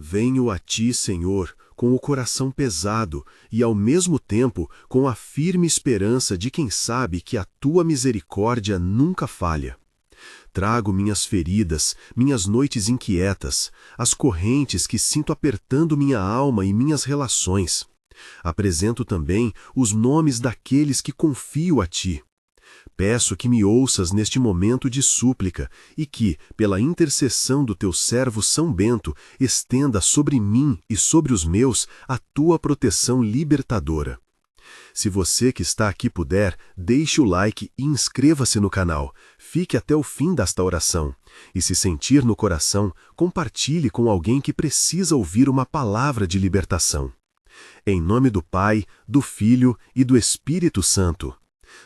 Venho a ti, Senhor, com o coração pesado e, ao mesmo tempo, com a firme esperança de quem sabe que a tua misericórdia nunca falha. Trago minhas feridas, minhas noites inquietas, as correntes que sinto apertando minha alma e minhas relações. Apresento também os nomes daqueles que confio a ti. Peço que me ouças neste momento de súplica e que, pela intercessão do teu servo São Bento, estenda sobre mim e sobre os meus a tua proteção libertadora. Se você que está aqui puder, deixe o like e inscreva-se no canal. Fique até o fim desta oração. E se sentir no coração, compartilhe com alguém que precisa ouvir uma palavra de libertação. Em nome do Pai, do Filho e do Espírito Santo.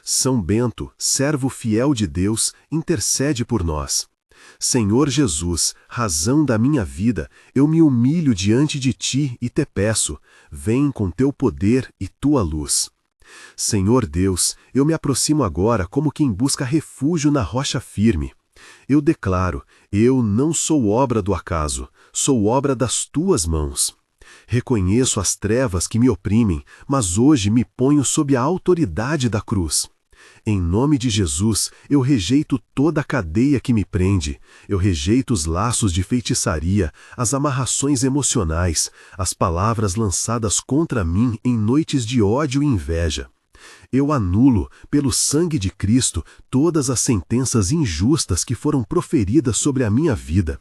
São Bento, servo fiel de Deus, intercede por nós. Senhor Jesus, razão da minha vida, eu me humilho diante de ti e te peço, vem com teu poder e tua luz. Senhor Deus, eu me aproximo agora como quem busca refúgio na rocha firme. Eu declaro, eu não sou obra do acaso, sou obra das tuas mãos. Reconheço as trevas que me oprimem, mas hoje me ponho sob a autoridade da cruz. Em nome de Jesus, eu rejeito toda a cadeia que me prende, eu rejeito os laços de feitiçaria, as amarrações emocionais, as palavras lançadas contra mim em noites de ódio e inveja. Eu anulo, pelo sangue de Cristo, todas as sentenças injustas que foram proferidas sobre a minha vida.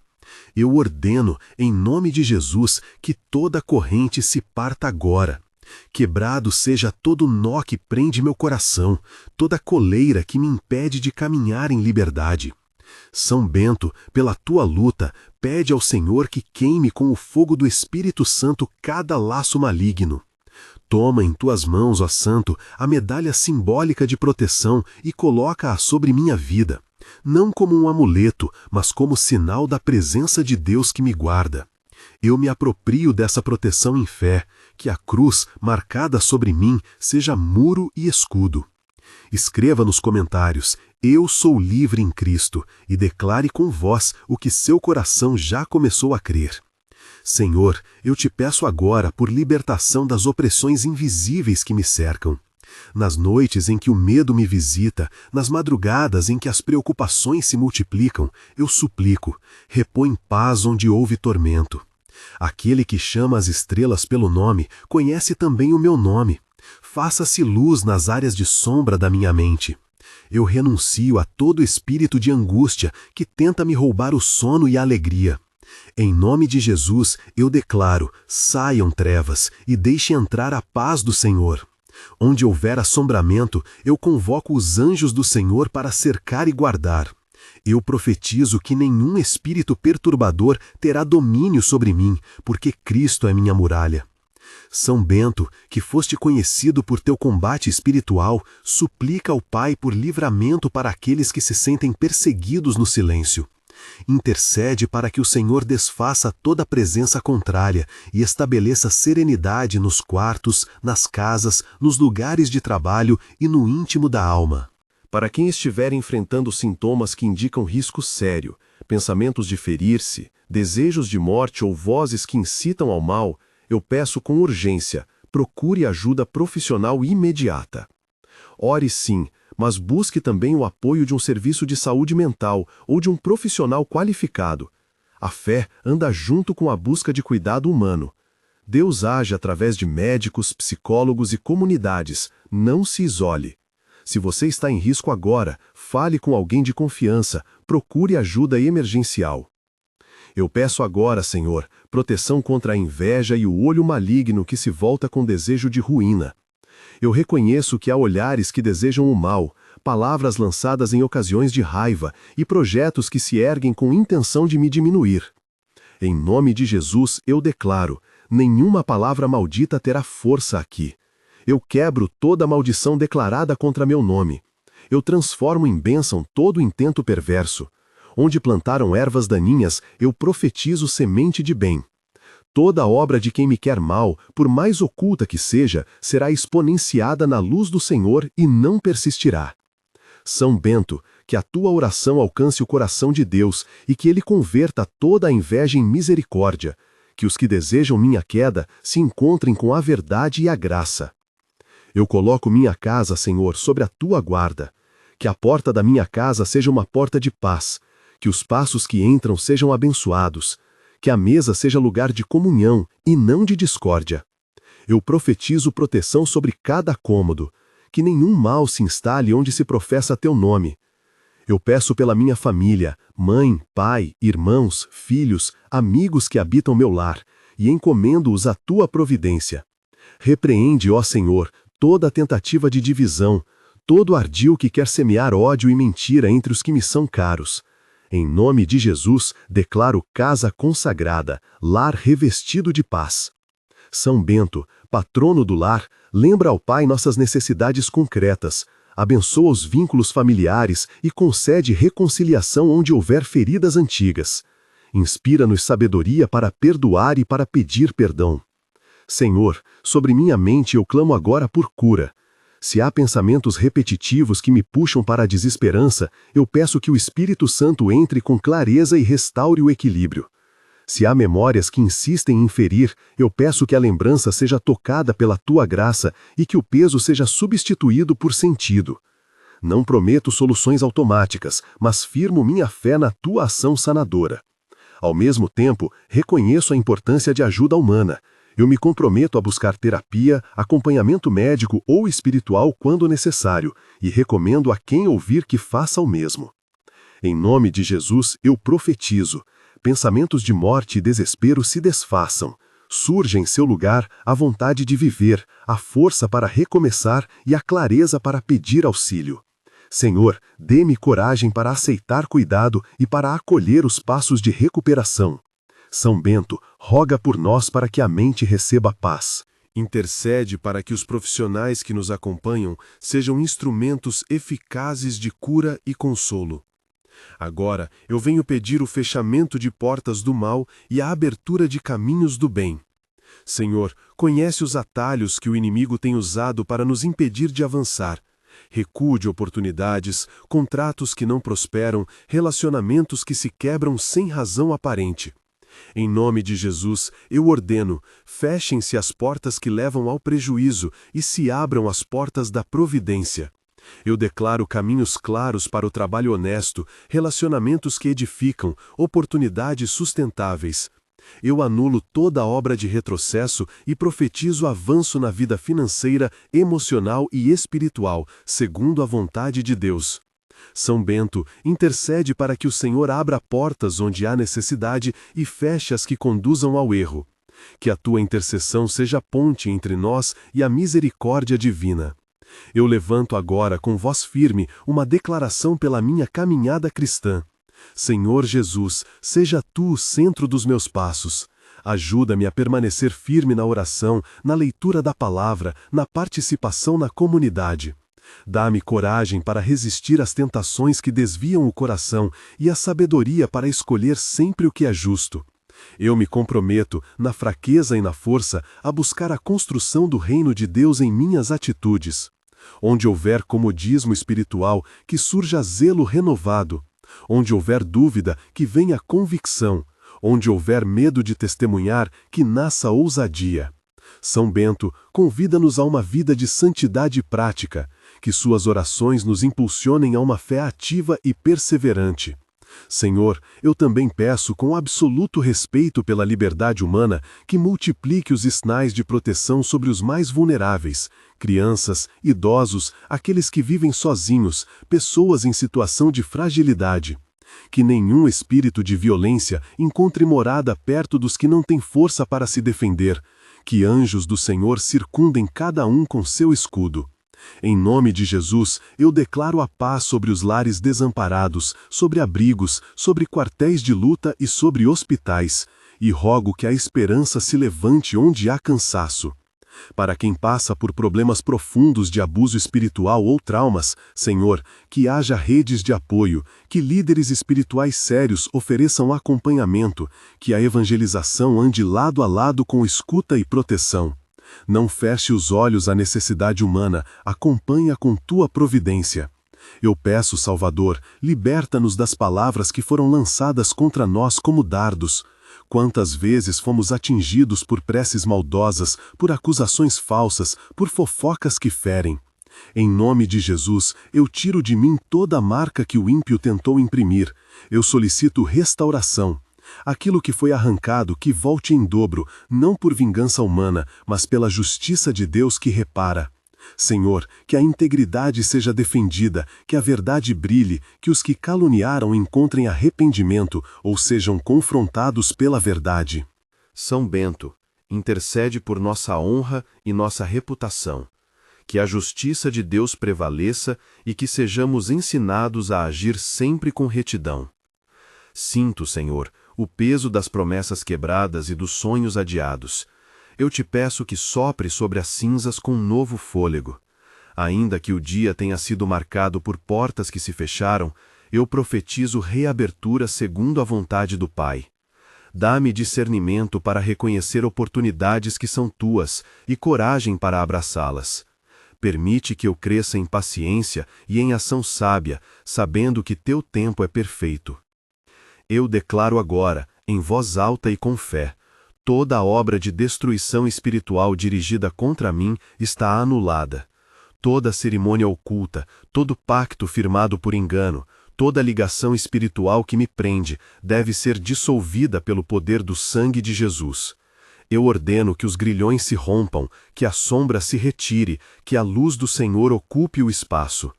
Eu ordeno, em nome de Jesus, que toda corrente se parta agora. Quebrado seja todo nó que prende meu coração, toda coleira que me impede de caminhar em liberdade. São Bento, pela tua luta, pede ao Senhor que queime com o fogo do Espírito Santo cada laço maligno. Toma em tuas mãos, ó Santo, a medalha simbólica de proteção e coloca-a sobre minha vida. Não como um amuleto, mas como sinal da presença de Deus que me guarda. Eu me aproprio dessa proteção em fé, que a cruz, marcada sobre mim, seja muro e escudo. Escreva nos comentários, eu sou livre em Cristo, e declare com voz o que seu coração já começou a crer. Senhor, eu te peço agora por libertação das opressões invisíveis que me cercam. Nas noites em que o medo me visita, nas madrugadas em que as preocupações se multiplicam, eu suplico, repõe paz onde houve tormento. Aquele que chama as estrelas pelo nome, conhece também o meu nome. Faça-se luz nas áreas de sombra da minha mente. Eu renuncio a todo espírito de angústia que tenta me roubar o sono e a alegria. Em nome de Jesus, eu declaro, saiam trevas e deixe entrar a paz do Senhor. Onde houver assombramento, eu convoco os anjos do Senhor para cercar e guardar. Eu profetizo que nenhum espírito perturbador terá domínio sobre mim, porque Cristo é minha muralha. São Bento, que foste conhecido por teu combate espiritual, suplica ao Pai por livramento para aqueles que se sentem perseguidos no silêncio. Intercede para que o Senhor desfaça toda presença contrária e estabeleça serenidade nos quartos, nas casas, nos lugares de trabalho e no íntimo da alma. Para quem estiver enfrentando sintomas que indicam risco sério, pensamentos de ferir-se, desejos de morte ou vozes que incitam ao mal, eu peço com urgência, procure ajuda profissional imediata. Ore sim, mas busque também o apoio de um serviço de saúde mental ou de um profissional qualificado. A fé anda junto com a busca de cuidado humano. Deus age através de médicos, psicólogos e comunidades. Não se isole. Se você está em risco agora, fale com alguém de confiança, procure ajuda emergencial. Eu peço agora, Senhor, proteção contra a inveja e o olho maligno que se volta com desejo de ruína. Eu reconheço que há olhares que desejam o mal, palavras lançadas em ocasiões de raiva e projetos que se erguem com intenção de me diminuir. Em nome de Jesus, eu declaro, nenhuma palavra maldita terá força aqui. Eu quebro toda maldição declarada contra meu nome. Eu transformo em bênção todo intento perverso. Onde plantaram ervas daninhas, eu profetizo semente de bem. Toda obra de quem me quer mal, por mais oculta que seja, será exponenciada na luz do Senhor e não persistirá. São Bento, que a tua oração alcance o coração de Deus e que ele converta toda a inveja em misericórdia, que os que desejam minha queda se encontrem com a verdade e a graça. Eu coloco minha casa, Senhor, sobre a tua guarda. Que a porta da minha casa seja uma porta de paz, que os passos que entram sejam abençoados, que a mesa seja lugar de comunhão e não de discórdia. Eu profetizo proteção sobre cada cômodo, que nenhum mal se instale onde se professa teu nome. Eu peço pela minha família, mãe, pai, irmãos, filhos, amigos que habitam meu lar, e encomendo-os à tua providência. Repreende, ó Senhor, toda tentativa de divisão, todo ardil que quer semear ódio e mentira entre os que me são caros. Em nome de Jesus, declaro casa consagrada, lar revestido de paz. São Bento, patrono do lar, lembra ao Pai nossas necessidades concretas, abençoa os vínculos familiares e concede reconciliação onde houver feridas antigas. Inspira-nos sabedoria para perdoar e para pedir perdão. Senhor, sobre minha mente eu clamo agora por cura. Se há pensamentos repetitivos que me puxam para a desesperança, eu peço que o Espírito Santo entre com clareza e restaure o equilíbrio. Se há memórias que insistem em ferir, eu peço que a lembrança seja tocada pela tua graça e que o peso seja substituído por sentido. Não prometo soluções automáticas, mas firmo minha fé na tua ação sanadora. Ao mesmo tempo, reconheço a importância de ajuda humana. Eu me comprometo a buscar terapia, acompanhamento médico ou espiritual quando necessário, e recomendo a quem ouvir que faça o mesmo. Em nome de Jesus, eu profetizo. Pensamentos de morte e desespero se desfaçam. Surge em seu lugar a vontade de viver, a força para recomeçar e a clareza para pedir auxílio. Senhor, dê-me coragem para aceitar cuidado e para acolher os passos de recuperação. São Bento, roga por nós para que a mente receba paz. Intercede para que os profissionais que nos acompanham sejam instrumentos eficazes de cura e consolo. Agora, eu venho pedir o fechamento de portas do mal e a abertura de caminhos do bem. Senhor, conhece os atalhos que o inimigo tem usado para nos impedir de avançar. Recuo de oportunidades, contratos que não prosperam, relacionamentos que se quebram sem razão aparente. Em nome de Jesus, eu ordeno, fechem-se as portas que levam ao prejuízo e se abram as portas da providência. Eu declaro caminhos claros para o trabalho honesto, relacionamentos que edificam, oportunidades sustentáveis. Eu anulo toda obra de retrocesso e profetizo avanço na vida financeira, emocional e espiritual, segundo a vontade de Deus. São Bento, intercede para que o Senhor abra portas onde há necessidade e feche as que conduzam ao erro. Que a tua intercessão seja ponte entre nós e a misericórdia divina. Eu levanto agora com voz firme uma declaração pela minha caminhada cristã. Senhor Jesus, seja tu o centro dos meus passos. Ajuda-me a permanecer firme na oração, na leitura da palavra, na participação na comunidade. Dá-me coragem para resistir às tentações que desviam o coração e a sabedoria para escolher sempre o que é justo. Eu me comprometo, na fraqueza e na força, a buscar a construção do reino de Deus em minhas atitudes. Onde houver comodismo espiritual, que surja zelo renovado. Onde houver dúvida, que venha convicção. Onde houver medo de testemunhar, que nasça ousadia. São Bento, convida-nos a uma vida de santidade prática, que suas orações nos impulsionem a uma fé ativa e perseverante. Senhor, eu também peço, com absoluto respeito pela liberdade humana, que multiplique os sinais de proteção sobre os mais vulneráveis, crianças, idosos, aqueles que vivem sozinhos, pessoas em situação de fragilidade. Que nenhum espírito de violência encontre morada perto dos que não têm força para se defender. Que anjos do Senhor circundem cada um com seu escudo. Em nome de Jesus, eu declaro a paz sobre os lares desamparados, sobre abrigos, sobre quartéis de luta e sobre hospitais, e rogo que a esperança se levante onde há cansaço. Para quem passa por problemas profundos de abuso espiritual ou traumas, Senhor, que haja redes de apoio, que líderes espirituais sérios ofereçam acompanhamento, que a evangelização ande lado a lado com escuta e proteção. Não feche os olhos à necessidade humana, acompanha com tua providência. Eu peço, Salvador, liberta-nos das palavras que foram lançadas contra nós como dardos. Quantas vezes fomos atingidos por preces maldosas, por acusações falsas, por fofocas que ferem. Em nome de Jesus, eu tiro de mim toda a marca que o ímpio tentou imprimir. Eu solicito restauração. Aquilo que foi arrancado, que volte em dobro, não por vingança humana, mas pela justiça de Deus que repara. Senhor, que a integridade seja defendida, que a verdade brilhe, que os que caluniaram encontrem arrependimento ou sejam confrontados pela verdade. São Bento, intercede por nossa honra e nossa reputação. Que a justiça de Deus prevaleça e que sejamos ensinados a agir sempre com retidão. Sinto, Senhor, o peso das promessas quebradas e dos sonhos adiados. Eu te peço que sopre sobre as cinzas com um novo fôlego. Ainda que o dia tenha sido marcado por portas que se fecharam, eu profetizo reabertura segundo a vontade do Pai. Dá-me discernimento para reconhecer oportunidades que são tuas e coragem para abraçá-las. Permite que eu cresça em paciência e em ação sábia, sabendo que teu tempo é perfeito. Eu declaro agora, em voz alta e com fé, toda a obra de destruição espiritual dirigida contra mim está anulada. Toda cerimônia oculta, todo pacto firmado por engano, toda ligação espiritual que me prende, deve ser dissolvida pelo poder do sangue de Jesus. Eu ordeno que os grilhões se rompam, que a sombra se retire, que a luz do Senhor ocupe o espaço.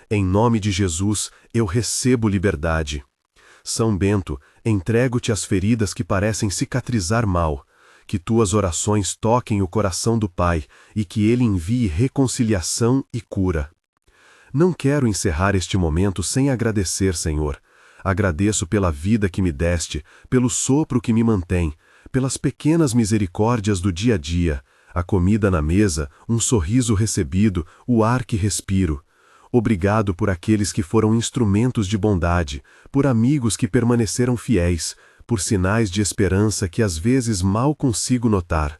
Em nome de Jesus, eu recebo liberdade. São Bento, entrego-te as feridas que parecem cicatrizar mal. Que tuas orações toquem o coração do Pai e que Ele envie reconciliação e cura. Não quero encerrar este momento sem agradecer, Senhor. Agradeço pela vida que me deste, pelo sopro que me mantém, pelas pequenas misericórdias do dia a dia, a comida na mesa, um sorriso recebido, o ar que respiro. Obrigado por aqueles que foram instrumentos de bondade, por amigos que permaneceram fiéis, por sinais de esperança que às vezes mal consigo notar.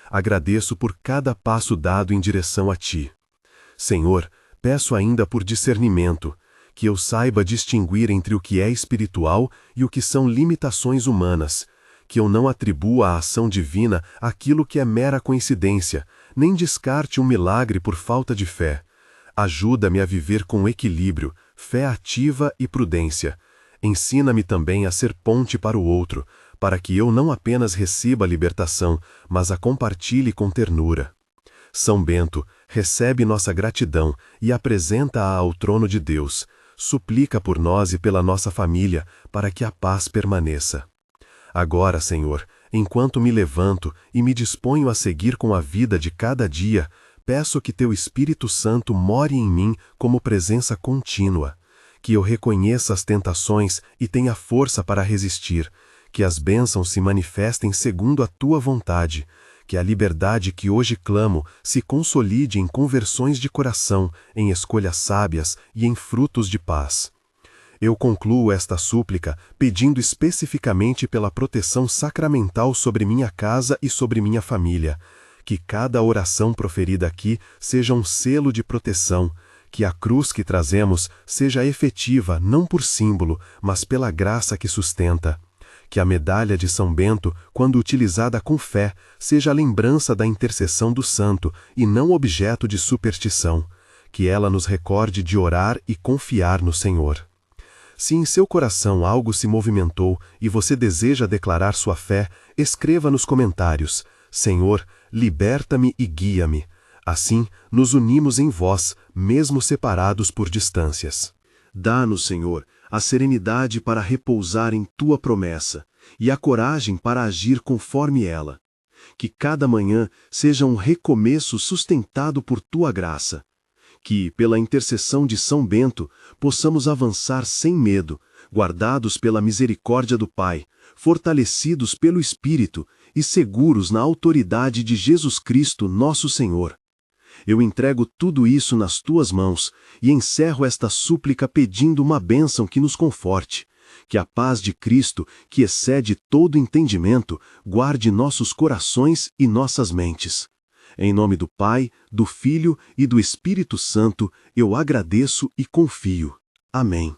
Agradeço por cada passo dado em direção a Ti. Senhor, peço ainda por discernimento, que eu saiba distinguir entre o que é espiritual e o que são limitações humanas, que eu não atribua à ação divina aquilo que é mera coincidência, nem descarte um milagre por falta de fé. Ajuda-me a viver com equilíbrio, fé ativa e prudência. Ensina-me também a ser ponte para o outro, para que eu não apenas receba a libertação, mas a compartilhe com ternura. São Bento, recebe nossa gratidão e apresenta-a ao trono de Deus. Suplica por nós e pela nossa família, para que a paz permaneça. Agora, Senhor, enquanto me levanto e me disponho a seguir com a vida de cada dia, peço que Teu Espírito Santo more em mim como presença contínua, que eu reconheça as tentações e tenha força para resistir, que as bênçãos se manifestem segundo a Tua vontade, que a liberdade que hoje clamo se consolide em conversões de coração, em escolhas sábias e em frutos de paz. Eu concluo esta súplica pedindo especificamente pela proteção sacramental sobre minha casa e sobre minha família, que cada oração proferida aqui seja um selo de proteção, que a cruz que trazemos seja efetiva não por símbolo, mas pela graça que sustenta, que a medalha de São Bento, quando utilizada com fé, seja a lembrança da intercessão do santo e não objeto de superstição, que ela nos recorde de orar e confiar no Senhor. Se em seu coração algo se movimentou e você deseja declarar sua fé, escreva nos comentários: Senhor, liberta-me e guia-me. Assim, nos unimos em vós, mesmo separados por distâncias. Dá-nos, Senhor, a serenidade para repousar em Tua promessa e a coragem para agir conforme ela. Que cada manhã seja um recomeço sustentado por Tua graça. Que, pela intercessão de São Bento, possamos avançar sem medo, guardados pela misericórdia do Pai, fortalecidos pelo Espírito e seguros na autoridade de Jesus Cristo, nosso Senhor. Eu entrego tudo isso nas Tuas mãos e encerro esta súplica pedindo uma bênção que nos conforte, que a paz de Cristo, que excede todo entendimento, guarde nossos corações e nossas mentes. Em nome do Pai, do Filho e do Espírito Santo, eu agradeço e confio. Amém.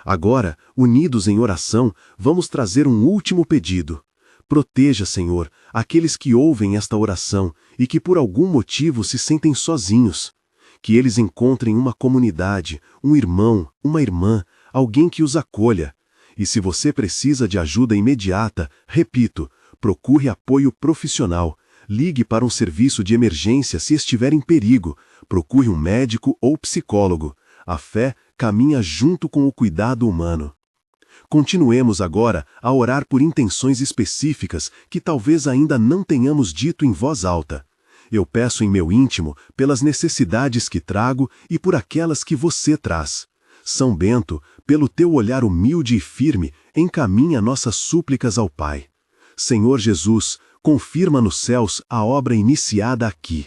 Agora, unidos em oração, vamos trazer um último pedido. Proteja, Senhor, aqueles que ouvem esta oração e que por algum motivo se sentem sozinhos. Que eles encontrem uma comunidade, um irmão, uma irmã, alguém que os acolha. E se você precisa de ajuda imediata, repito, procure apoio profissional. Ligue para um serviço de emergência se estiver em perigo. Procure um médico ou psicólogo. A fé caminha junto com o cuidado humano. Continuemos agora a orar por intenções específicas que talvez ainda não tenhamos dito em voz alta. Eu peço em meu íntimo pelas necessidades que trago e por aquelas que você traz. São Bento, pelo teu olhar humilde e firme, encaminha nossas súplicas ao Pai. Senhor Jesus, confirma nos céus a obra iniciada aqui.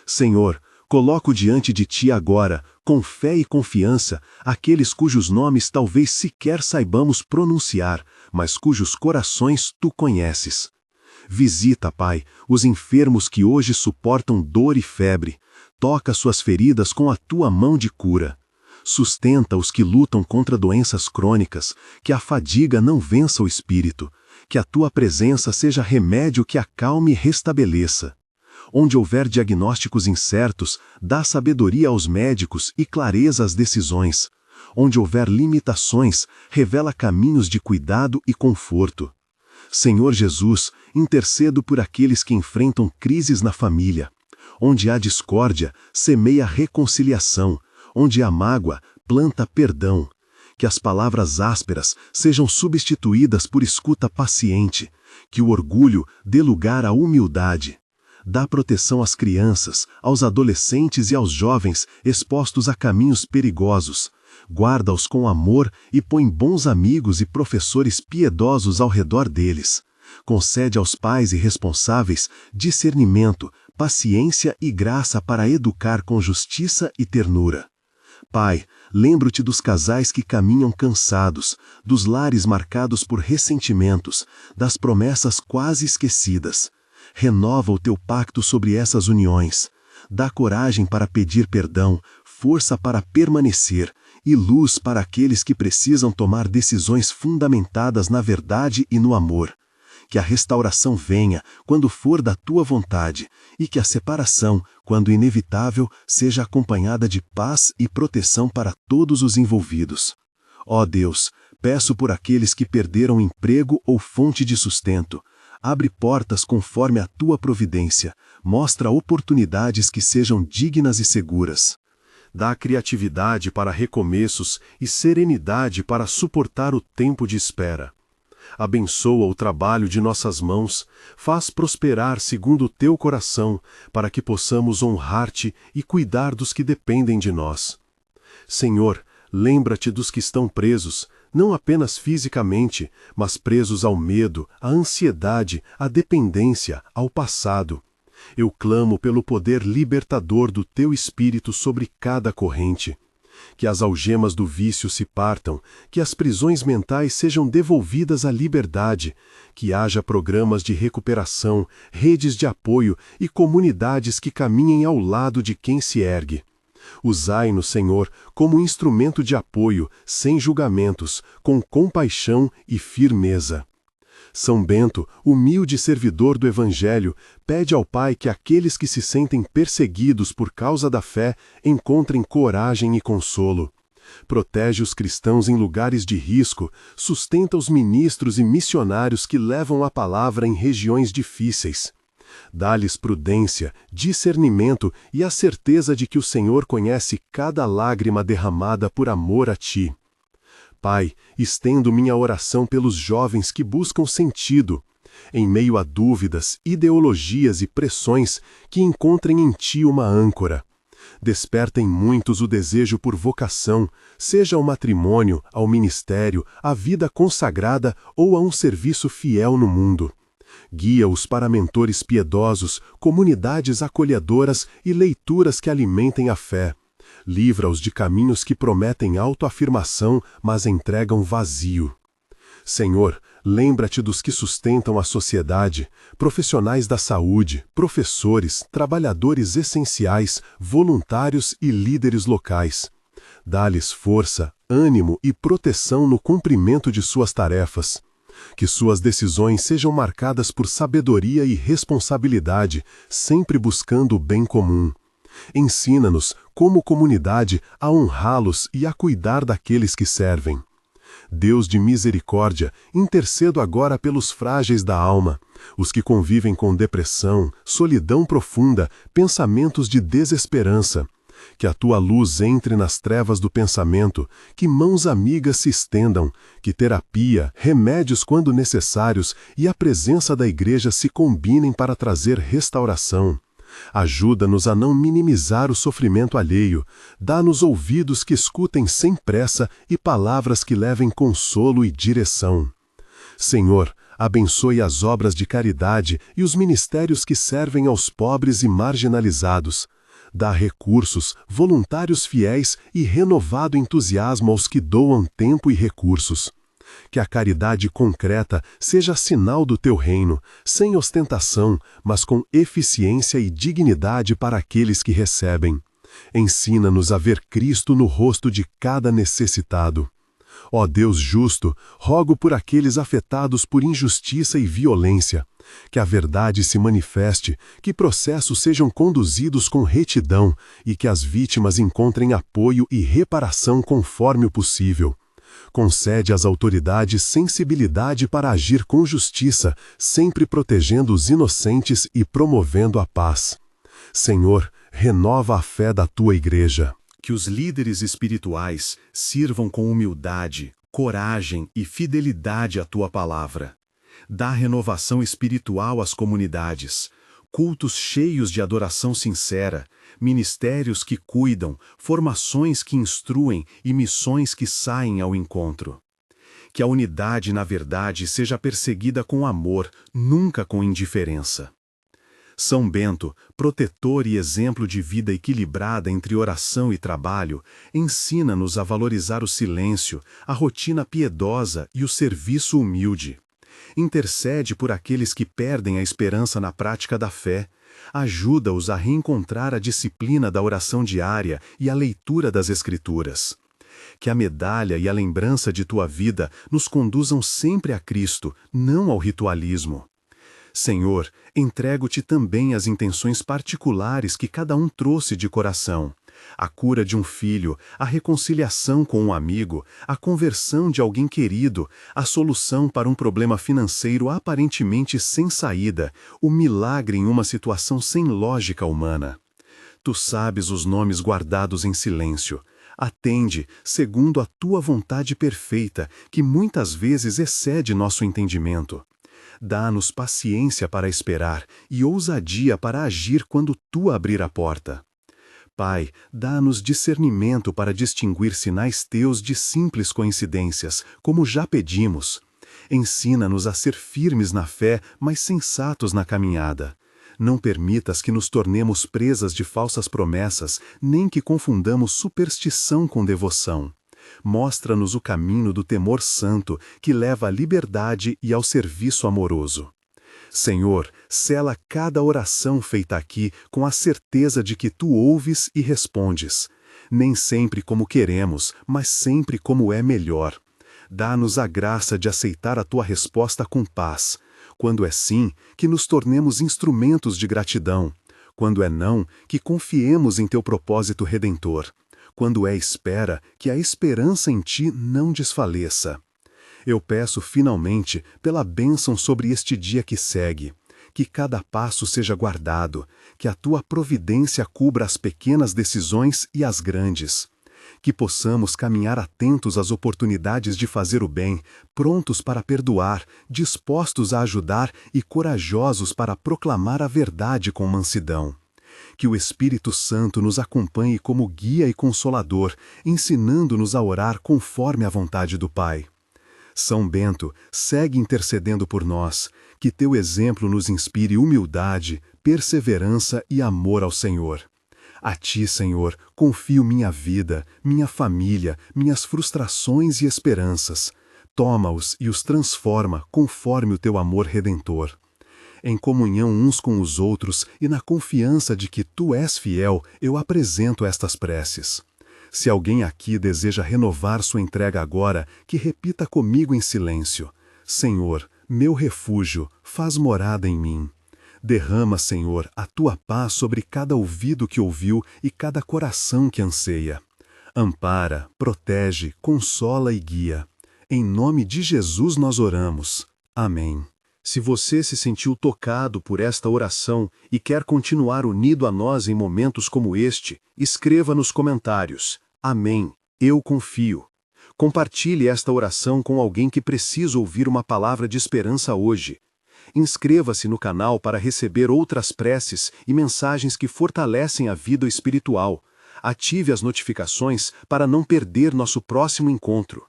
Senhor, coloco diante de ti agora, com fé e confiança, aqueles cujos nomes talvez sequer saibamos pronunciar, mas cujos corações tu conheces. Visita, Pai, os enfermos que hoje suportam dor e febre. Toca suas feridas com a tua mão de cura. Sustenta os que lutam contra doenças crônicas, que a fadiga não vença o espírito, que a tua presença seja remédio que acalme e restabeleça. Onde houver diagnósticos incertos, dá sabedoria aos médicos e clareza às decisões. Onde houver limitações, revela caminhos de cuidado e conforto. Senhor Jesus, intercedo por aqueles que enfrentam crises na família. Onde há discórdia, semeia reconciliação. Onde há mágoa, planta perdão. Que as palavras ásperas sejam substituídas por escuta paciente. Que o orgulho dê lugar à humildade. Dá proteção às crianças, aos adolescentes e aos jovens expostos a caminhos perigosos. Guarda-os com amor e põe bons amigos e professores piedosos ao redor deles. Concede aos pais e responsáveis discernimento, paciência e graça para educar com justiça e ternura. Pai, lembro-te dos casais que caminham cansados, dos lares marcados por ressentimentos, das promessas quase esquecidas. Renova o teu pacto sobre essas uniões. Dá coragem para pedir perdão, força para permanecer e luz para aqueles que precisam tomar decisões fundamentadas na verdade e no amor. Que a restauração venha quando for da tua vontade e que a separação, quando inevitável, seja acompanhada de paz e proteção para todos os envolvidos. Ó Deus, peço por aqueles que perderam emprego ou fonte de sustento. Abre portas conforme a tua providência, mostra oportunidades que sejam dignas e seguras. Dá criatividade para recomeços e serenidade para suportar o tempo de espera. Abençoa o trabalho de nossas mãos, faz prosperar segundo o teu coração, para que possamos honrar-te e cuidar dos que dependem de nós. Senhor, lembra-te dos que estão presos, não apenas fisicamente, mas presos ao medo, à ansiedade, à dependência, ao passado. Eu clamo pelo poder libertador do teu Espírito sobre cada corrente. Que as algemas do vício se partam, que as prisões mentais sejam devolvidas à liberdade, que haja programas de recuperação, redes de apoio e comunidades que caminhem ao lado de quem se ergue. Usai-nos, Senhor, como instrumento de apoio, sem julgamentos, com compaixão e firmeza. São Bento, humilde servidor do Evangelho, pede ao Pai que aqueles que se sentem perseguidos por causa da fé encontrem coragem e consolo. Protege os cristãos em lugares de risco, sustenta os ministros e missionários que levam a palavra em regiões difíceis. Dá-lhes prudência, discernimento e a certeza de que o Senhor conhece cada lágrima derramada por amor a ti. Pai, estendo minha oração pelos jovens que buscam sentido, em meio a dúvidas, ideologias e pressões, que encontrem em ti uma âncora. Desperta em muitos o desejo por vocação, seja ao matrimônio, ao ministério, à vida consagrada ou a um serviço fiel no mundo. Guia-os para mentores piedosos, comunidades acolhedoras e leituras que alimentem a fé. Livra-os de caminhos que prometem autoafirmação, mas entregam vazio. Senhor, lembra-te dos que sustentam a sociedade, profissionais da saúde, professores, trabalhadores essenciais, voluntários e líderes locais. Dá-lhes força, ânimo e proteção no cumprimento de suas tarefas. Que suas decisões sejam marcadas por sabedoria e responsabilidade, sempre buscando o bem comum. Ensina-nos, como comunidade, a honrá-los e a cuidar daqueles que servem. Deus de misericórdia, intercedo agora pelos frágeis da alma, os que convivem com depressão, solidão profunda, pensamentos de desesperança. Que a tua luz entre nas trevas do pensamento, que mãos amigas se estendam, que terapia, remédios quando necessários e a presença da igreja se combinem para trazer restauração. Ajuda-nos a não minimizar o sofrimento alheio, dá-nos ouvidos que escutem sem pressa e palavras que levem consolo e direção. Senhor, abençoe as obras de caridade e os ministérios que servem aos pobres e marginalizados. Dá recursos, voluntários fiéis e renovado entusiasmo aos que doam tempo e recursos. Que a caridade concreta seja sinal do teu reino, sem ostentação, mas com eficiência e dignidade para aqueles que recebem. Ensina-nos a ver Cristo no rosto de cada necessitado. Ó Deus justo, rogo por aqueles afetados por injustiça e violência. Que a verdade se manifeste, que processos sejam conduzidos com retidão e que as vítimas encontrem apoio e reparação conforme o possível. Concede às autoridades sensibilidade para agir com justiça, sempre protegendo os inocentes e promovendo a paz. Senhor, renova a fé da tua igreja. Que os líderes espirituais sirvam com humildade, coragem e fidelidade à tua palavra. Dá renovação espiritual às comunidades, cultos cheios de adoração sincera, ministérios que cuidam, formações que instruem e missões que saem ao encontro. Que a unidade na verdade seja perseguida com amor, nunca com indiferença. São Bento, protetor e exemplo de vida equilibrada entre oração e trabalho, ensina-nos a valorizar o silêncio, a rotina piedosa e o serviço humilde. Intercede por aqueles que perdem a esperança na prática da fé, ajuda-os a reencontrar a disciplina da oração diária e a leitura das Escrituras. Que a medalha e a lembrança de tua vida nos conduzam sempre a Cristo, não ao ritualismo. Senhor, entrego-te também as intenções particulares que cada um trouxe de coração. A cura de um filho, a reconciliação com um amigo, a conversão de alguém querido, a solução para um problema financeiro aparentemente sem saída, o milagre em uma situação sem lógica humana. Tu sabes os nomes guardados em silêncio. Atende, segundo a tua vontade perfeita, que muitas vezes excede nosso entendimento. Dá-nos paciência para esperar e ousadia para agir quando tu abrir a porta. Pai, dá-nos discernimento para distinguir sinais teus de simples coincidências, como já pedimos. Ensina-nos a ser firmes na fé, mas sensatos na caminhada. Não permitas que nos tornemos presas de falsas promessas, nem que confundamos superstição com devoção. Mostra-nos o caminho do temor santo, que leva à liberdade e ao serviço amoroso. Senhor, sela cada oração feita aqui com a certeza de que tu ouves e respondes. Nem sempre como queremos, mas sempre como é melhor. Dá-nos a graça de aceitar a tua resposta com paz. Quando é sim, que nos tornemos instrumentos de gratidão. Quando é não, que confiemos em teu propósito redentor. Quando é espera, que a esperança em ti não desfaleça. Eu peço finalmente pela bênção sobre este dia que segue, que cada passo seja guardado, que a tua providência cubra as pequenas decisões e as grandes, que possamos caminhar atentos às oportunidades de fazer o bem, prontos para perdoar, dispostos a ajudar e corajosos para proclamar a verdade com mansidão. Que o Espírito Santo nos acompanhe como guia e consolador, ensinando-nos a orar conforme a vontade do Pai. São Bento, segue intercedendo por nós, que teu exemplo nos inspire humildade, perseverança e amor ao Senhor. A ti, Senhor, confio minha vida, minha família, minhas frustrações e esperanças. Toma-os e os transforma conforme o teu amor redentor. Em comunhão uns com os outros e na confiança de que tu és fiel, eu apresento estas preces. Se alguém aqui deseja renovar sua entrega agora, que repita comigo em silêncio. Senhor, meu refúgio, faz morada em mim. Derrama, Senhor, a tua paz sobre cada ouvido que ouviu e cada coração que anseia. Ampara, protege, consola e guia. Em nome de Jesus nós oramos. Amém. Se você se sentiu tocado por esta oração e quer continuar unido a nós em momentos como este, escreva nos comentários. Amém. Eu confio. Compartilhe esta oração com alguém que precisa ouvir uma palavra de esperança hoje. Inscreva-se no canal para receber outras preces e mensagens que fortalecem a vida espiritual. Ative as notificações para não perder nosso próximo encontro.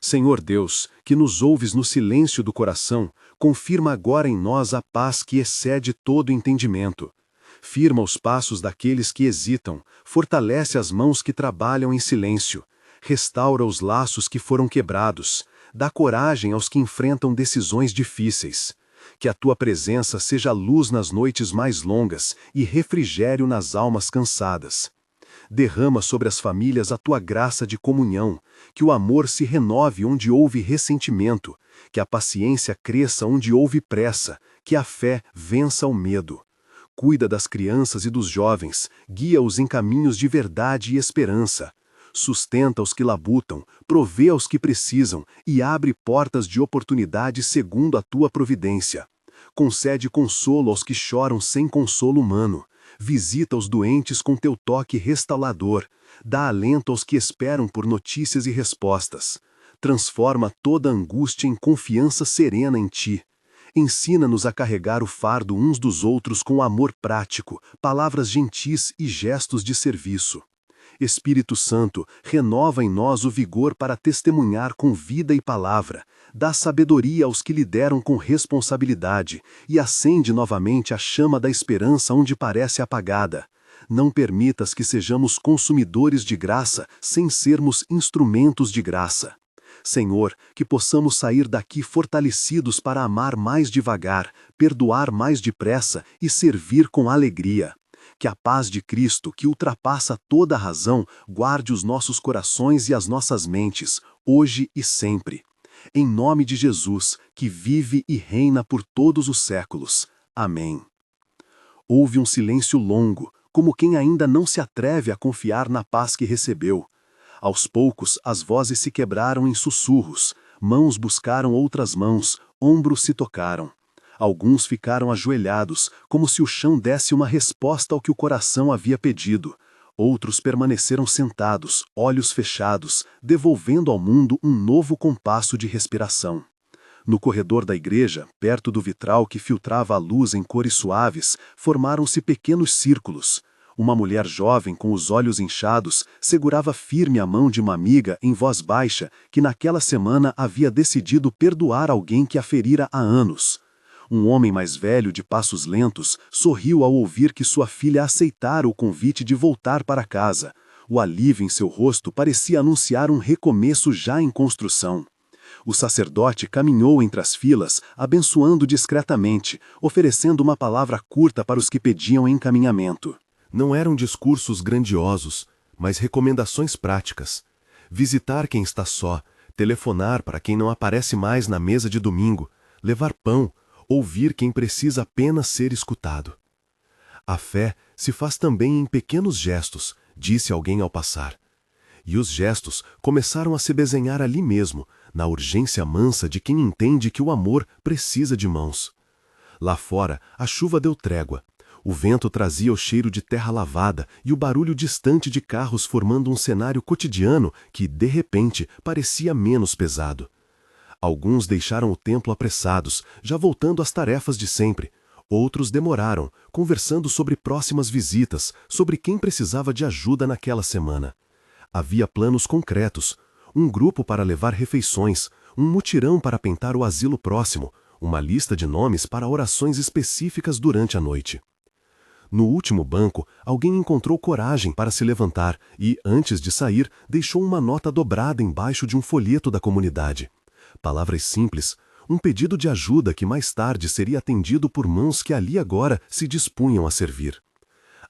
Senhor Deus, que nos ouves no silêncio do coração, confirma agora em nós a paz que excede todo entendimento. Firma os passos daqueles que hesitam, fortalece as mãos que trabalham em silêncio, restaura os laços que foram quebrados, dá coragem aos que enfrentam decisões difíceis. Que a tua presença seja luz nas noites mais longas e refrigério nas almas cansadas. Derrama sobre as famílias a tua graça de comunhão, que o amor se renove onde houve ressentimento, que a paciência cresça onde houve pressa, que a fé vença o medo. Cuida das crianças e dos jovens, guia-os em caminhos de verdade e esperança. Sustenta os que labutam, provê aos que precisam e abre portas de oportunidade segundo a tua providência. Concede consolo aos que choram sem consolo humano. Visita os doentes com teu toque restaurador. Dá alento aos que esperam por notícias e respostas. Transforma toda angústia em confiança serena em ti. Ensina-nos a carregar o fardo uns dos outros com amor prático, palavras gentis e gestos de serviço. Espírito Santo, renova em nós o vigor para testemunhar com vida e palavra, dá sabedoria aos que lideram com responsabilidade e acende novamente a chama da esperança onde parece apagada. Não permitas que sejamos consumidores de graça sem sermos instrumentos de graça. Senhor, que possamos sair daqui fortalecidos para amar mais devagar, perdoar mais depressa e servir com alegria. Que a paz de Cristo, que ultrapassa toda a razão, guarde os nossos corações e as nossas mentes, hoje e sempre. Em nome de Jesus, que vive e reina por todos os séculos. Amém. Houve um silêncio longo, como quem ainda não se atreve a confiar na paz que recebeu. Aos poucos, as vozes se quebraram em sussurros, mãos buscaram outras mãos, ombros se tocaram. Alguns ficaram ajoelhados, como se o chão desse uma resposta ao que o coração havia pedido. Outros permaneceram sentados, olhos fechados, devolvendo ao mundo um novo compasso de respiração. No corredor da igreja, perto do vitral que filtrava a luz em cores suaves, formaram-se pequenos círculos. Uma mulher jovem com os olhos inchados segurava firme a mão de uma amiga em voz baixa que naquela semana havia decidido perdoar alguém que a ferira há anos. Um homem mais velho, de passos lentos, sorriu ao ouvir que sua filha aceitara o convite de voltar para casa. O alívio em seu rosto parecia anunciar um recomeço já em construção. O sacerdote caminhou entre as filas, abençoando discretamente, oferecendo uma palavra curta para os que pediam encaminhamento. Não eram discursos grandiosos, mas recomendações práticas. Visitar quem está só, telefonar para quem não aparece mais na mesa de domingo, levar pão, ouvir quem precisa apenas ser escutado. A fé se faz também em pequenos gestos, disse alguém ao passar. E os gestos começaram a se desenhar ali mesmo, na urgência mansa de quem entende que o amor precisa de mãos. Lá fora, a chuva deu trégua. O vento trazia o cheiro de terra lavada e o barulho distante de carros formando um cenário cotidiano que, de repente, parecia menos pesado. Alguns deixaram o templo apressados, já voltando às tarefas de sempre. Outros demoraram, conversando sobre próximas visitas, sobre quem precisava de ajuda naquela semana. Havia planos concretos, um grupo para levar refeições, um mutirão para pintar o asilo próximo, uma lista de nomes para orações específicas durante a noite. No último banco, alguém encontrou coragem para se levantar e, antes de sair, deixou uma nota dobrada embaixo de um folheto da comunidade. Palavras simples, um pedido de ajuda que mais tarde seria atendido por mãos que ali agora se dispunham a servir.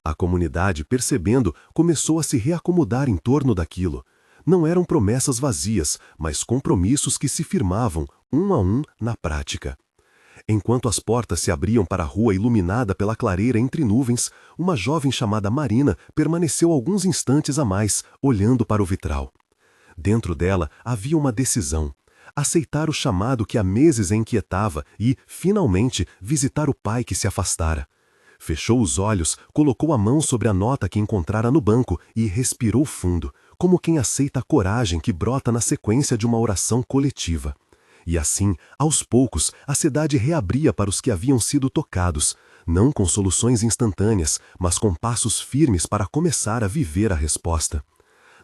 A comunidade, percebendo, começou a se reacomodar em torno daquilo. Não eram promessas vazias, mas compromissos que se firmavam, um a um, na prática. Enquanto as portas se abriam para a rua iluminada pela clareira entre nuvens, uma jovem chamada Marina permaneceu alguns instantes a mais, olhando para o vitral. Dentro dela havia uma decisão: aceitar o chamado que há meses a inquietava e, finalmente, visitar o pai que se afastara. Fechou os olhos, colocou a mão sobre a nota que encontrara no banco e respirou fundo, como quem aceita a coragem que brota na sequência de uma oração coletiva. E assim, aos poucos, a cidade reabria para os que haviam sido tocados, não com soluções instantâneas, mas com passos firmes para começar a viver a resposta.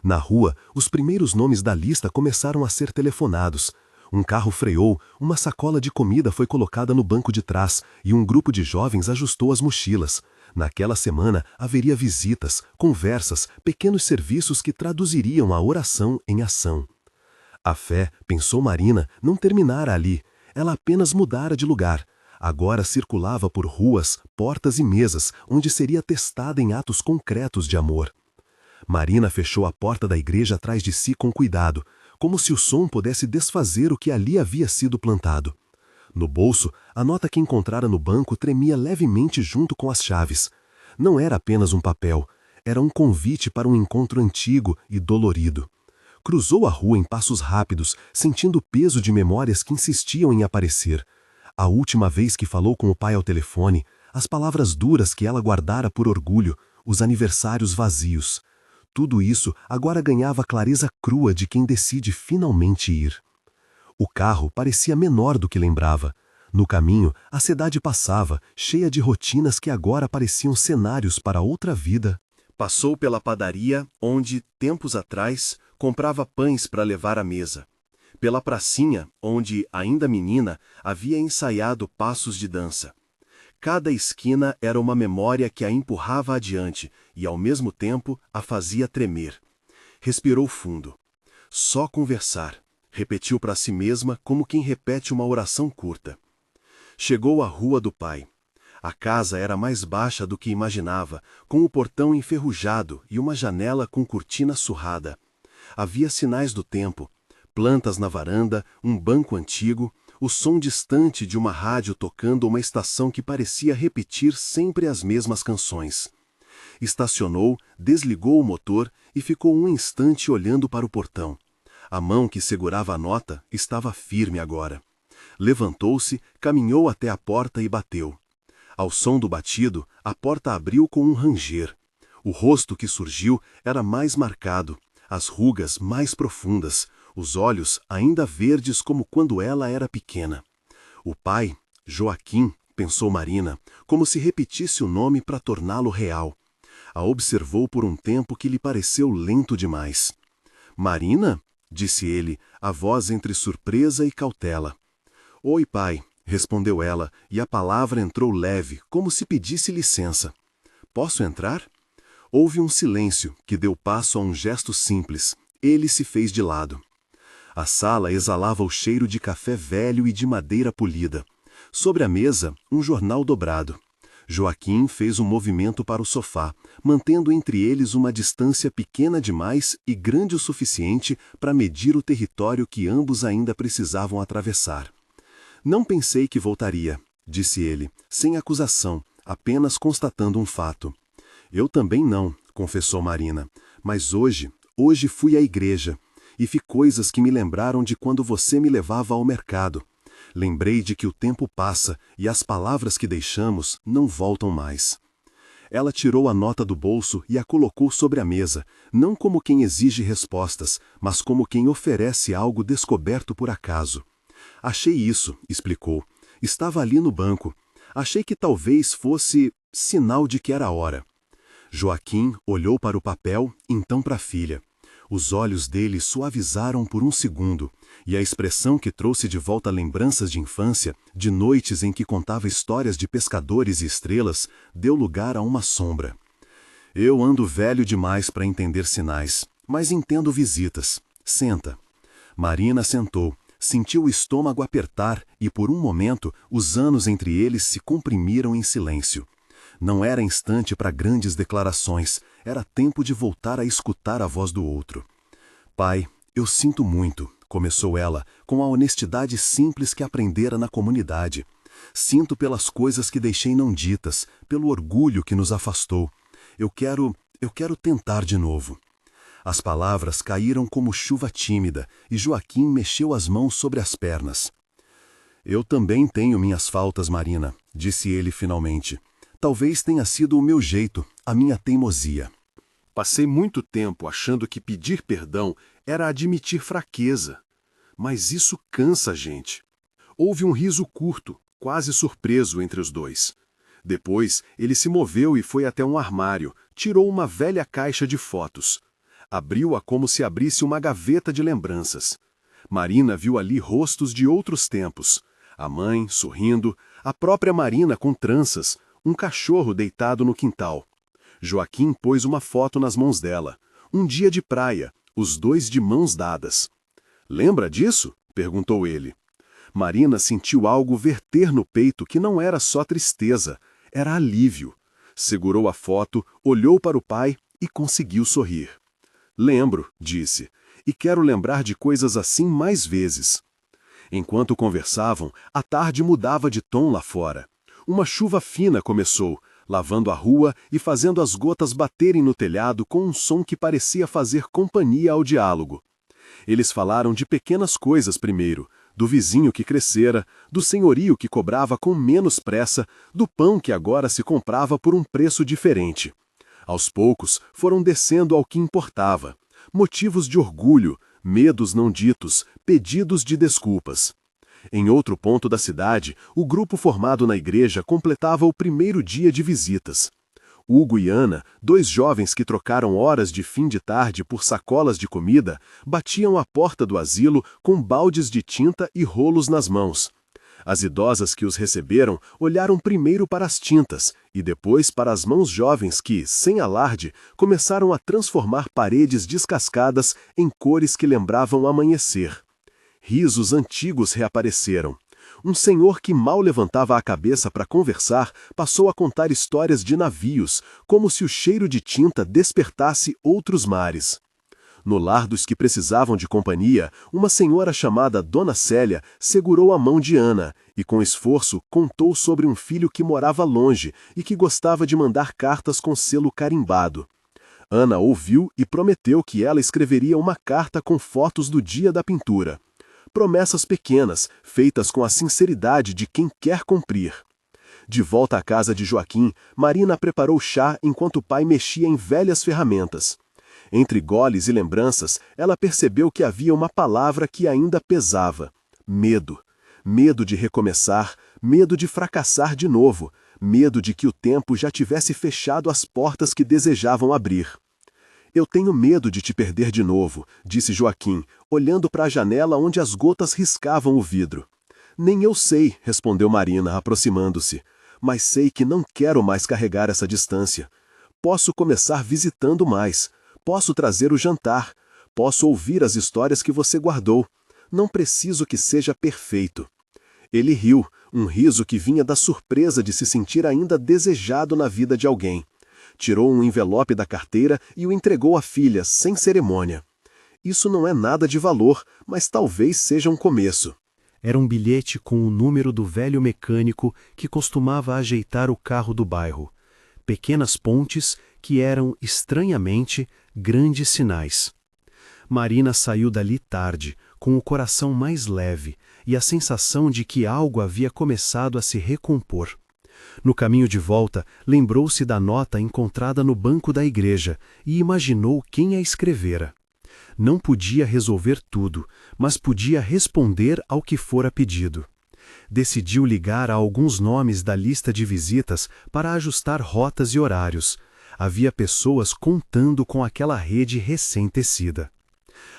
Na rua, os primeiros nomes da lista começaram a ser telefonados. Um carro freou, uma sacola de comida foi colocada no banco de trás e um grupo de jovens ajustou as mochilas. Naquela semana haveria visitas, conversas, pequenos serviços que traduziriam a oração em ação. A fé, pensou Marina, não terminara ali. Ela apenas mudara de lugar. Agora circulava por ruas, portas e mesas, onde seria testada em atos concretos de amor. Marina fechou a porta da igreja atrás de si com cuidado, como se o som pudesse desfazer o que ali havia sido plantado. No bolso, a nota que encontrara no banco tremia levemente junto com as chaves. Não era apenas um papel, era um convite para um encontro antigo e dolorido. Cruzou a rua em passos rápidos, sentindo o peso de memórias que insistiam em aparecer. A última vez que falou com o pai ao telefone, as palavras duras que ela guardara por orgulho, os aniversários vazios. Tudo isso agora ganhava a clareza crua de quem decide finalmente ir. O carro parecia menor do que lembrava. No caminho, a cidade passava, cheia de rotinas que agora pareciam cenários para outra vida. Passou pela padaria, onde, tempos atrás, comprava pães para levar à mesa. Pela pracinha, onde, ainda menina, havia ensaiado passos de dança. Cada esquina era uma memória que a empurrava adiante e, ao mesmo tempo, a fazia tremer. Respirou fundo. Só conversar, repetiu para si mesma como quem repete uma oração curta. Chegou à rua do pai. A casa era mais baixa do que imaginava, com o portão enferrujado e uma janela com cortina surrada. Havia sinais do tempo, plantas na varanda, um banco antigo, o som distante de uma rádio tocando uma estação que parecia repetir sempre as mesmas canções. Estacionou, desligou o motor e ficou um instante olhando para o portão. A mão que segurava a nota estava firme agora. Levantou-se, caminhou até a porta e bateu. Ao som do batido, a porta abriu com um ranger. O rosto que surgiu era mais marcado, as rugas mais profundas, os olhos ainda verdes como quando ela era pequena. O pai, Joaquim, pensou Marina, como se repetisse o nome para torná-lo real. A observou por um tempo que lhe pareceu lento demais. Marina? Disse ele, a voz entre surpresa e cautela. Oi, pai, respondeu ela, e a palavra entrou leve, como se pedisse licença. Posso entrar? Houve um silêncio, que deu passo a um gesto simples. Ele se fez de lado. A sala exalava o cheiro de café velho e de madeira polida. Sobre a mesa, um jornal dobrado. Joaquim fez um movimento para o sofá, mantendo entre eles uma distância pequena demais e grande o suficiente para medir o território que ambos ainda precisavam atravessar. Não pensei que voltaria, disse ele, sem acusação, apenas constatando um fato. Eu também não, confessou Marina, mas hoje fui à igreja. E vi coisas que me lembraram de quando você me levava ao mercado. Lembrei de que o tempo passa e as palavras que deixamos não voltam mais. Ela tirou a nota do bolso e a colocou sobre a mesa, não como quem exige respostas, mas como quem oferece algo descoberto por acaso. Achei isso, explicou. Estava ali no banco. Achei que talvez fosse sinal de que era hora. Joaquim olhou para o papel, então para a filha. Os olhos dele suavizaram por um segundo, e a expressão que trouxe de volta lembranças de infância, de noites em que contava histórias de pescadores e estrelas, deu lugar a uma sombra. Eu ando velho demais para entender sinais, mas entendo visitas. Senta. Marina sentou, sentiu o estômago apertar e, por um momento, os anos entre eles se comprimiram em silêncio. Não era instante para grandes declarações, era tempo de voltar a escutar a voz do outro. Pai, eu sinto muito, começou ela, com a honestidade simples que aprendera na comunidade. Sinto pelas coisas que deixei não ditas, pelo orgulho que nos afastou. Eu quero tentar de novo. As palavras caíram como chuva tímida e Joaquim mexeu as mãos sobre as pernas. Eu também tenho minhas faltas, Marina, disse ele finalmente. Talvez tenha sido o meu jeito, a minha teimosia. Passei muito tempo achando que pedir perdão era admitir fraqueza. Mas isso cansa a gente. Houve um riso curto, quase surpreso entre os dois. Depois, ele se moveu e foi até um armário, tirou uma velha caixa de fotos. Abriu-a como se abrisse uma gaveta de lembranças. Marina viu ali rostos de outros tempos. A mãe, sorrindo, a própria Marina com tranças, um cachorro deitado no quintal. Joaquim pôs uma foto nas mãos dela. Um dia de praia, os dois de mãos dadas. Lembra disso? Perguntou ele. Marina sentiu algo verter no peito que não era só tristeza, era alívio. Segurou a foto, olhou para o pai e conseguiu sorrir. Lembro, disse, e quero lembrar de coisas assim mais vezes. Enquanto conversavam, a tarde mudava de tom lá fora. Uma chuva fina começou, lavando a rua e fazendo as gotas baterem no telhado com um som que parecia fazer companhia ao diálogo. Eles falaram de pequenas coisas primeiro, do vizinho que crescera, do senhorio que cobrava com menos pressa, do pão que agora se comprava por um preço diferente. Aos poucos, foram descendo ao que importava. Motivos de orgulho, medos não ditos, pedidos de desculpas. Em outro ponto da cidade, o grupo formado na igreja completava o primeiro dia de visitas. Hugo e Ana, dois jovens que trocaram horas de fim de tarde por sacolas de comida, batiam à porta do asilo com baldes de tinta e rolos nas mãos. As idosas que os receberam olharam primeiro para as tintas e depois para as mãos jovens que, sem alarde, começaram a transformar paredes descascadas em cores que lembravam o amanhecer. Risos antigos reapareceram. Um senhor que mal levantava a cabeça para conversar passou a contar histórias de navios, como se o cheiro de tinta despertasse outros mares. No lar dos que precisavam de companhia, uma senhora chamada Dona Célia segurou a mão de Ana e, com esforço, contou sobre um filho que morava longe e que gostava de mandar cartas com selo carimbado. Ana ouviu e prometeu que ela escreveria uma carta com fotos do dia da pintura. Promessas pequenas, feitas com a sinceridade de quem quer cumprir. De volta à casa de Joaquim, Marina preparou chá enquanto o pai mexia em velhas ferramentas. Entre goles e lembranças, ela percebeu que havia uma palavra que ainda pesava: medo. Medo de recomeçar, medo de fracassar de novo, medo de que o tempo já tivesse fechado as portas que desejavam abrir. Eu tenho medo de te perder de novo, disse Joaquim, olhando para a janela onde as gotas riscavam o vidro. Nem eu sei, respondeu Marina, aproximando-se, mas sei que não quero mais carregar essa distância. Posso começar visitando mais. Posso trazer o jantar, posso ouvir as histórias que você guardou. Não preciso que seja perfeito. Ele riu, um riso que vinha da surpresa de se sentir ainda desejado na vida de alguém. Tirou um envelope da carteira e o entregou à filha, sem cerimônia. Isso não é nada de valor, mas talvez seja um começo. Era um bilhete com o número do velho mecânico que costumava ajeitar o carro do bairro. Pequenas pontes que eram, estranhamente, grandes sinais. Marina saiu dali tarde, com o coração mais leve e a sensação de que algo havia começado a se recompor. No caminho de volta, lembrou-se da nota encontrada no banco da igreja e imaginou quem a escrevera. Não podia resolver tudo, mas podia responder ao que fora pedido. Decidiu ligar a alguns nomes da lista de visitas para ajustar rotas e horários. Havia pessoas contando com aquela rede recém-tecida.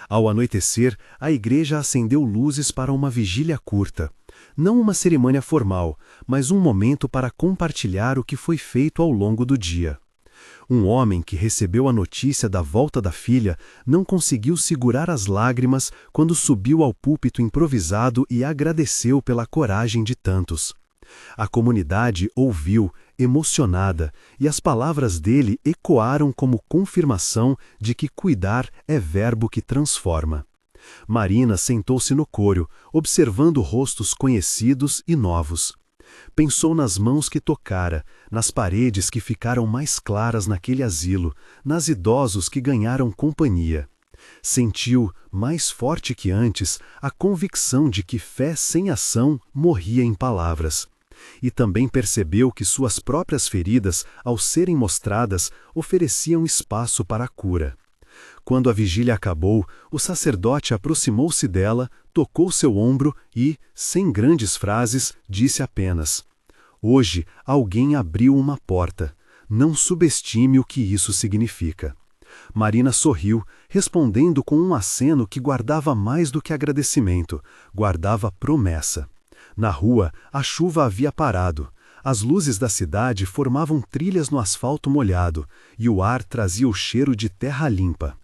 Ao anoitecer, a igreja acendeu luzes para uma vigília curta. Não uma cerimônia formal, mas um momento para compartilhar o que foi feito ao longo do dia. Um homem que recebeu a notícia da volta da filha não conseguiu segurar as lágrimas quando subiu ao púlpito improvisado e agradeceu pela coragem de tantos. A comunidade ouviu, emocionada, e as palavras dele ecoaram como confirmação de que cuidar é verbo que transforma. Marina sentou-se no coro, observando rostos conhecidos e novos. Pensou nas mãos que tocara, nas paredes que ficaram mais claras naquele asilo, nas idosos que ganharam companhia. Sentiu, mais forte que antes, a convicção de que fé sem ação morria em palavras. E também percebeu que suas próprias feridas, ao serem mostradas, ofereciam espaço para a cura. Quando a vigília acabou, o sacerdote aproximou-se dela, tocou seu ombro e, sem grandes frases, disse apenas: "Hoje alguém abriu uma porta. Não subestime o que isso significa." Marina sorriu, respondendo com um aceno que guardava mais do que agradecimento, guardava promessa. Na rua, a chuva havia parado. As luzes da cidade formavam trilhas no asfalto molhado, e o ar trazia o cheiro de terra limpa.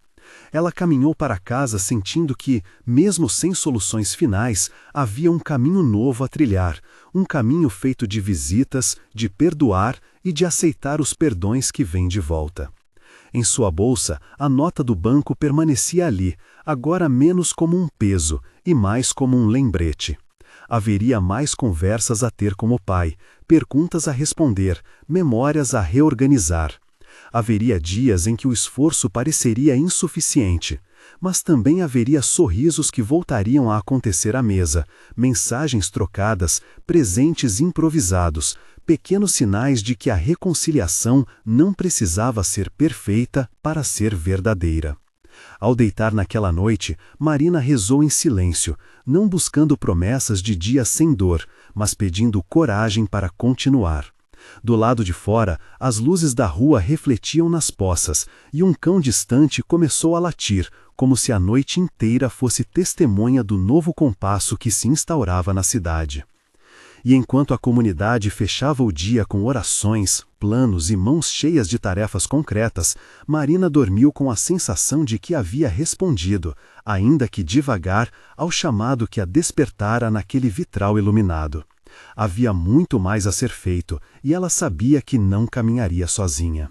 Ela caminhou para casa sentindo que, mesmo sem soluções finais, havia um caminho novo a trilhar, um caminho feito de visitas, de perdoar e de aceitar os perdões que vêm de volta. Em sua bolsa, a nota do banco permanecia ali, agora menos como um peso e mais como um lembrete. Haveria mais conversas a ter com o pai, perguntas a responder, memórias a reorganizar. Haveria dias em que o esforço pareceria insuficiente, mas também haveria sorrisos que voltariam a acontecer à mesa, mensagens trocadas, presentes improvisados, pequenos sinais de que a reconciliação não precisava ser perfeita para ser verdadeira. Ao deitar naquela noite, Marina rezou em silêncio, não buscando promessas de dias sem dor, mas pedindo coragem para continuar. Do lado de fora, as luzes da rua refletiam nas poças, e um cão distante começou a latir, como se a noite inteira fosse testemunha do novo compasso que se instaurava na cidade. E enquanto a comunidade fechava o dia com orações, planos e mãos cheias de tarefas concretas, Marina dormiu com a sensação de que havia respondido, ainda que devagar, ao chamado que a despertara naquele vitral iluminado. Havia muito mais a ser feito, e ela sabia que não caminharia sozinha.